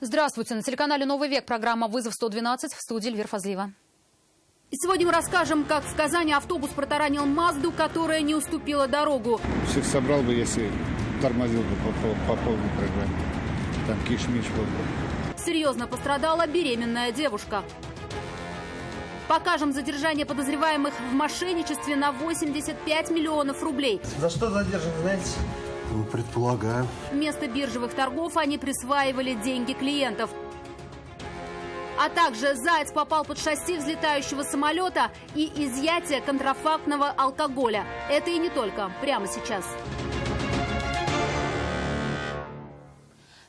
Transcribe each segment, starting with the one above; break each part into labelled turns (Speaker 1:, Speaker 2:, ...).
Speaker 1: Здравствуйте. На телеканале «Новый век» программа «Вызов 112», в студии Эльвира Фазлиева.
Speaker 2: И сегодня мы расскажем, как в Казани автобус протаранил Мазду, которая не уступила дорогу.
Speaker 3: Всех собрал бы, если тормозил бы по полной программе. Там киш-миш был бы.
Speaker 2: Серьезно пострадала беременная девушка. Покажем задержание подозреваемых в мошенничестве на 85 миллионов рублей.
Speaker 4: За что задержан, знаете?
Speaker 5: Ну, предполагаю.
Speaker 2: Вместо биржевых торгов они присваивали деньги клиентов. А также заяц попал под шасси взлетающего самолета и изъятие контрафактного алкоголя. Это и не только. Прямо сейчас.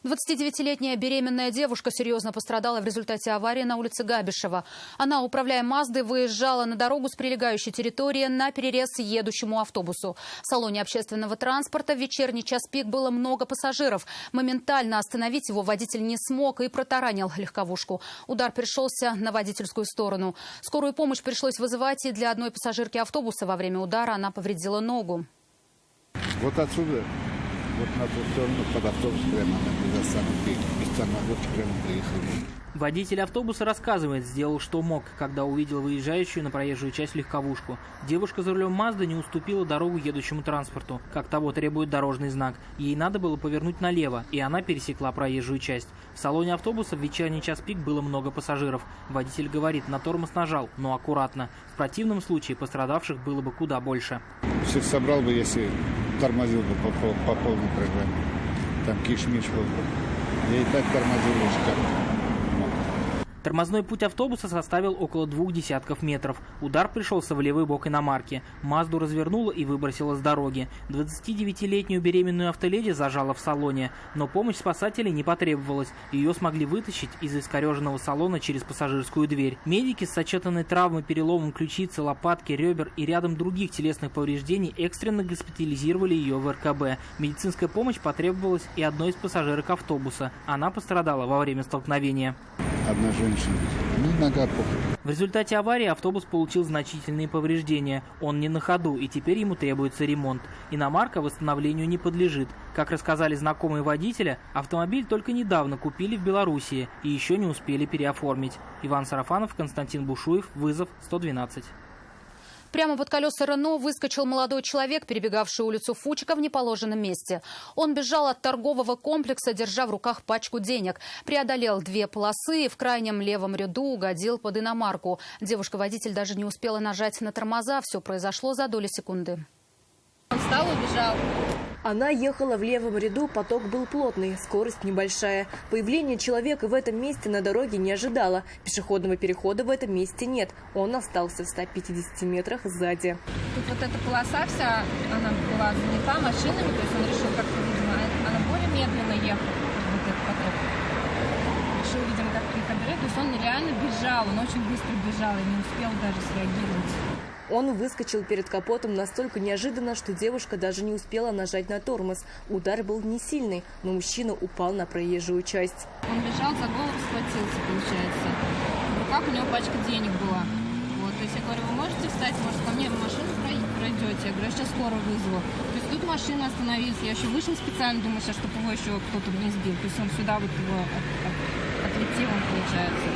Speaker 1: 29-летняя беременная девушка серьезно пострадала в результате аварии на улице Габишева. Она, управляя Маздой, выезжала на дорогу с прилегающей территории на перерез едущему автобусу. В салоне общественного транспорта в вечерний час пик было много пассажиров. Моментально остановить его водитель не смог и протаранил легковушку. Удар пришелся на водительскую сторону. Скорую помощь пришлось вызывать и для одной пассажирки автобуса. Во время удара она повредила ногу.
Speaker 3: Вот отсюда, вот на ту сторону, под автобус прямо на остановке. Без тормозов прямо приехали.
Speaker 6: Водитель автобуса рассказывает, сделал что мог, когда увидел выезжающую на проезжую часть легковушку. Девушка за рулем Мазды не уступила дорогу едущему транспорту, как того требует дорожный знак. Ей надо было повернуть налево, и она пересекла проезжую часть. В салоне автобуса в вечерний час пик было много пассажиров. Водитель говорит, на тормоз нажал, но аккуратно. В противном случае пострадавших было бы куда больше.
Speaker 3: Всех собрал бы, если тормозил бы по полной программе. Там киш-миш был бы. Я и так тормозил уже как-то.
Speaker 6: Тормозной путь автобуса составил около 2 десятков метров. Удар пришелся в левый бок иномарки. Мазду развернуло и выбросило с дороги. 29-летнюю беременную автоледи зажало в салоне. Но помощь спасателей не потребовалась. Ее смогли вытащить из искореженного салона через пассажирскую дверь. Медики с сочетанной травмой, переломом ключицы, лопатки, ребер и рядом других телесных повреждений экстренно госпитализировали ее в РКБ. Медицинская помощь потребовалась и одной из пассажирок автобуса. Она пострадала во время столкновения.
Speaker 3: Одна женщина. Нога пухла.
Speaker 6: В результате аварии автобус получил значительные повреждения. Он не на ходу, и теперь ему требуется ремонт. Иномарка восстановлению не подлежит. Как рассказали знакомые водителя, автомобиль только недавно купили в Белоруссии и еще не успели переоформить. Иван Сарафанов, Константин Бушуев, «Вызов 112».
Speaker 1: Прямо под колеса Рено выскочил молодой человек, перебегавший улицу Фучика в неположенном месте. Он бежал от торгового комплекса, держа в руках пачку денег. Преодолел 2 полосы и в крайнем левом ряду угодил под иномарку. Девушка-водитель даже не успела нажать на тормоза. Все произошло за доли секунды.
Speaker 2: Он встал и убежал.
Speaker 7: Она ехала в левом ряду, поток был плотный, скорость небольшая. Появление человека в этом месте на дороге не ожидала. Пешеходного перехода в этом месте нет. Он остался в 150 метрах сзади.
Speaker 8: Тут вот эта полоса вся, она была занята машинами, то есть он решил как-то, видимо, она более медленно ехала, вот этот поток. Решил, видимо, как переходить, то есть он реально бежал, он очень быстро бежал и не успел даже среагировать.
Speaker 7: Он выскочил перед капотом настолько неожиданно, что девушка даже не успела нажать на тормоз. Удар был не сильный, но мужчина упал на проезжую часть.
Speaker 8: Он бежал, за голову схватился, получается. В руках у него пачка денег была. Вот, то есть я говорю, вы можете встать, может, ко мне в машину пройдете? Я говорю, я сейчас скорую вызову. То есть тут машина остановилась, я еще вышел специально, думаю, сейчас, чтобы его еще кто-то не сбил. То есть он сюда вот его отлетел, он, получается.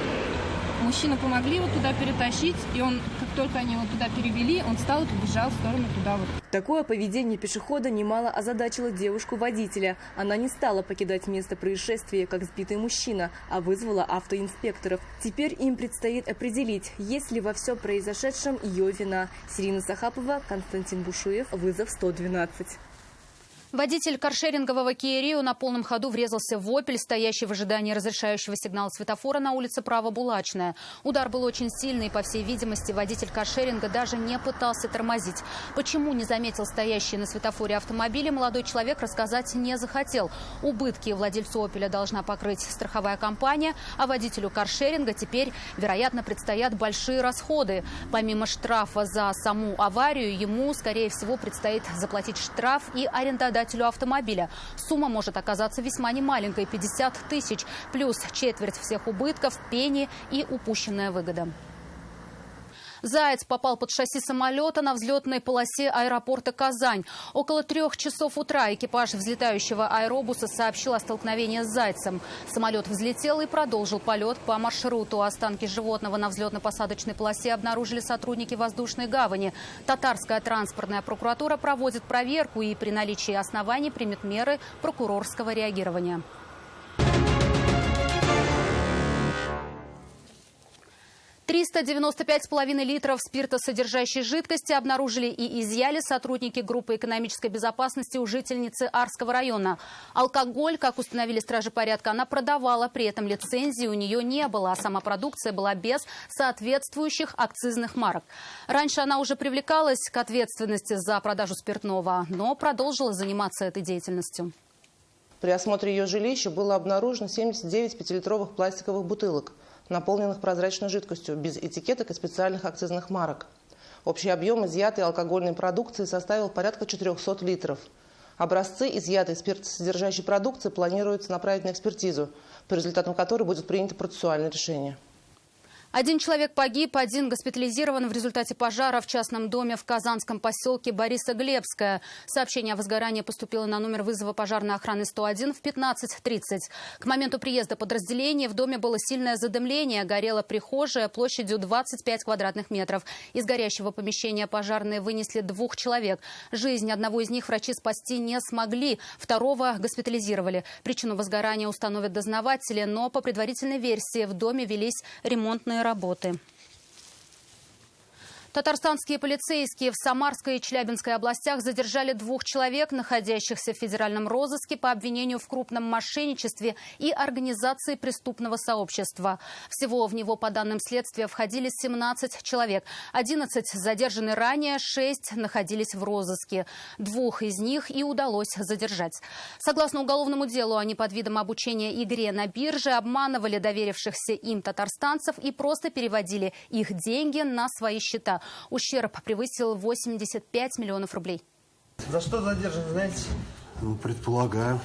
Speaker 8: Мужчины помогли вот туда перетащить, и он, как только они его туда перевели, он встал и побежал в сторону туда вот.
Speaker 7: Такое поведение пешехода немало озадачило девушку-водителя. Она не стала покидать место происшествия, как сбитый мужчина, а вызвала автоинспекторов. Теперь им предстоит определить, есть ли во все произошедшем ее вина. Сирина Сахапова, Константин Бушуев, «Вызов 112».
Speaker 1: Водитель каршерингового Kia Rio на полном ходу врезался в «Опель», стоящий в ожидании разрешающего сигнала светофора на улице Право-Булачная. Удар был очень сильный, и, по всей видимости, водитель каршеринга даже не пытался тормозить. Почему не заметил стоящие на светофоре автомобили, молодой человек рассказать не захотел. Убытки владельцу «Опеля» должна покрыть страховая компания, а водителю каршеринга теперь, вероятно, предстоят большие расходы. Помимо штрафа за саму аварию, ему, скорее всего, предстоит заплатить штраф и арендодателю автомобиля. Сумма может оказаться весьма немаленькой – 50 тысяч, плюс четверть всех убытков, пени и упущенная выгода. Заяц попал под шасси самолета на взлетной полосе аэропорта Казань. Около 3 часов утра экипаж взлетающего аэробуса сообщил о столкновении с зайцем. Самолет взлетел и продолжил полет по маршруту. Останки животного на взлетно-посадочной полосе обнаружили сотрудники воздушной гавани. Татарская транспортная прокуратура проводит проверку и при наличии оснований примет меры прокурорского реагирования. $395,5 литров спиртосодержащей жидкости обнаружили и изъяли сотрудники группы экономической безопасности у жительницы Арского района. Алкоголь, как установили стражи порядка, она продавала, при этом лицензии у нее не было, а сама продукция была без соответствующих акцизных марок. Раньше она уже привлекалась к ответственности за продажу спиртного, но продолжила заниматься этой деятельностью.
Speaker 4: При осмотре ее жилища было обнаружено 79 пятилитровых пластиковых бутылок, наполненных прозрачной жидкостью, без этикеток и специальных акцизных марок. Общий объем изъятой алкогольной продукции составил порядка 400 литров. Образцы изъятой спиртосодержащей продукции планируется направить на экспертизу, по результатам которой будет принято процессуальное решение.
Speaker 1: 1 человек погиб, 1 госпитализирован в результате пожара в частном доме в казанском поселке Борисоглебское. Сообщение о возгорании поступило на номер вызова пожарной охраны 101 в 15:30. К моменту приезда подразделения в доме было сильное задымление. Горела прихожая площадью 25 квадратных метров. Из горящего помещения пожарные вынесли 2 человек. Жизнь одного из них врачи спасти не смогли. 2-го госпитализировали. Причину возгорания установят дознаватели, но по предварительной версии в доме велись ремонтные работы. Татарстанские полицейские в Самарской и Челябинской областях задержали 2 человек, находящихся в федеральном розыске по обвинению в крупном мошенничестве и организации преступного сообщества. Всего в него, по данным следствия, входили 17 человек. 11 задержаны ранее, 6 находились в розыске. 2 из них и удалось задержать. Согласно уголовному делу, они под видом обучения игре на бирже обманывали доверившихся им татарстанцев и просто переводили их деньги на свои счета. Ущерб превысил 85 миллионов рублей.
Speaker 9: За что задержаны, знаете?
Speaker 5: Предполагаю.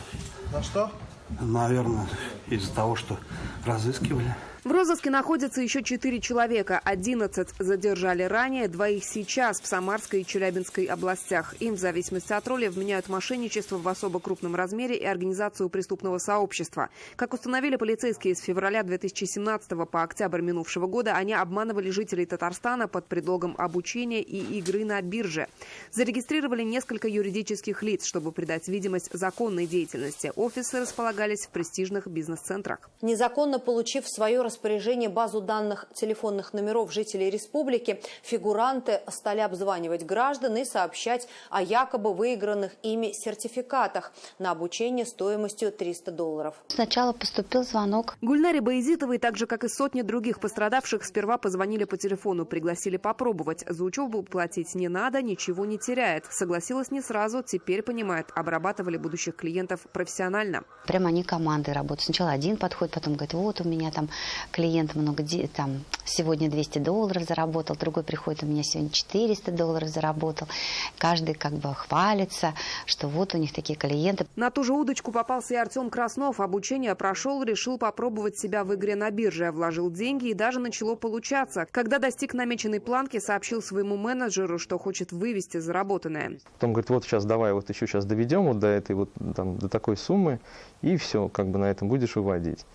Speaker 9: За что?
Speaker 5: Наверное, из-за того, что разыскивали.
Speaker 10: В розыске находятся еще 4 человека. 11 задержали ранее, 2 сейчас в Самарской и Челябинской областях. Им в зависимости от роли вменяют мошенничество в особо крупном размере и организацию преступного сообщества. Как установили полицейские, с февраля 2017 по октябрь минувшего года они обманывали жителей Татарстана под предлогом обучения и игры на бирже. Зарегистрировали несколько юридических лиц, чтобы придать видимость законной деятельности. Офисы располагались в престижных бизнес-центрах.
Speaker 11: Незаконно получив в свое распоряжение базу данных телефонных номеров жителей республики, фигуранты стали обзванивать граждан и сообщать о якобы выигранных ими сертификатах на обучение стоимостью $300.
Speaker 12: Сначала поступил звонок.
Speaker 10: Гульнаре Баязитовой, так же как и сотни других пострадавших, сперва позвонили по телефону, пригласили попробовать. За учебу платить не надо, ничего не теряет. Согласилась не сразу, теперь понимает, обрабатывали будущих клиентов профессионально.
Speaker 12: Прямо они командой работают. Сначала один подходит, потом говорит, вот у меня там клиент много, там сегодня $200 заработал, другой приходит, у меня сегодня $400 заработал. Каждый как бы хвалится, что вот у них такие клиенты.
Speaker 10: На ту же удочку попался и Артем Краснов. Обучение прошел, решил попробовать себя в игре на бирже. Вложил деньги и даже начало получаться. Когда достиг намеченной планки, сообщил своему менеджеру, что хочет вывести заработанное.
Speaker 13: Потом говорит, вот сейчас давай вот еще сейчас доведем вот до этой вот там до такой суммы, и все, как бы на этом будешь выводить.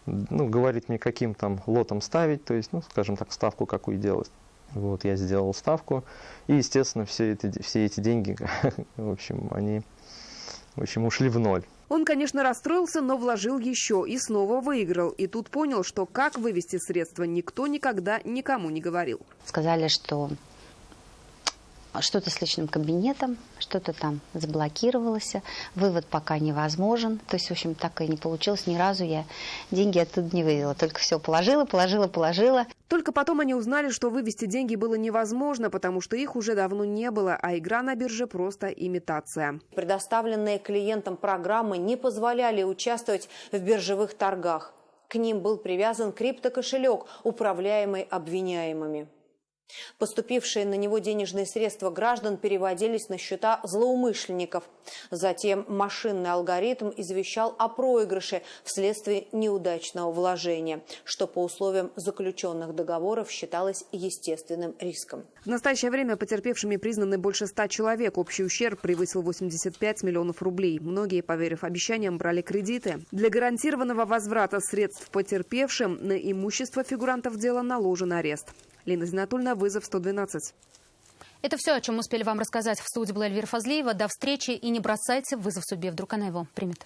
Speaker 13: Ну, говорит мне, каким там лотом ставить, то есть, ну, скажем так, ставку какую делать. Вот, я сделал ставку, и, естественно, все эти деньги, в общем, они, ушли в ноль.
Speaker 10: Он, конечно, расстроился, но вложил еще и снова выиграл. И тут понял, что как вывести средства, никто никогда никому не говорил.
Speaker 12: Сказали, что что-то с личным кабинетом, что-то там заблокировалось, вывод пока невозможен. То есть, в общем, так и не получилось. Ни разу я деньги оттуда не вывела. Только все положила.
Speaker 10: Только потом они узнали, что вывести деньги было невозможно, потому что их уже давно не было, а игра на бирже просто имитация.
Speaker 11: Предоставленные клиентам программы не позволяли участвовать в биржевых торгах. К ним был привязан криптокошелек, управляемый обвиняемыми. Поступившие на него денежные средства граждан переводились на счета злоумышленников. Затем машинный алгоритм извещал о проигрыше вследствие неудачного вложения, что по условиям заключенных договоров считалось естественным риском.
Speaker 10: В настоящее время потерпевшими признаны больше 100 человек. Общий ущерб превысил 85 миллионов рублей. Многие, поверив обещаниям, брали кредиты. Для гарантированного возврата средств потерпевшим на имущество фигурантов дела наложен арест. Лина Зинатульна, вызов 112.
Speaker 1: Это все, о чем успели вам рассказать. В студии была Эльвира Фазлиева. До встречи и не бросайте вызов судьбе. Вдруг она его примет.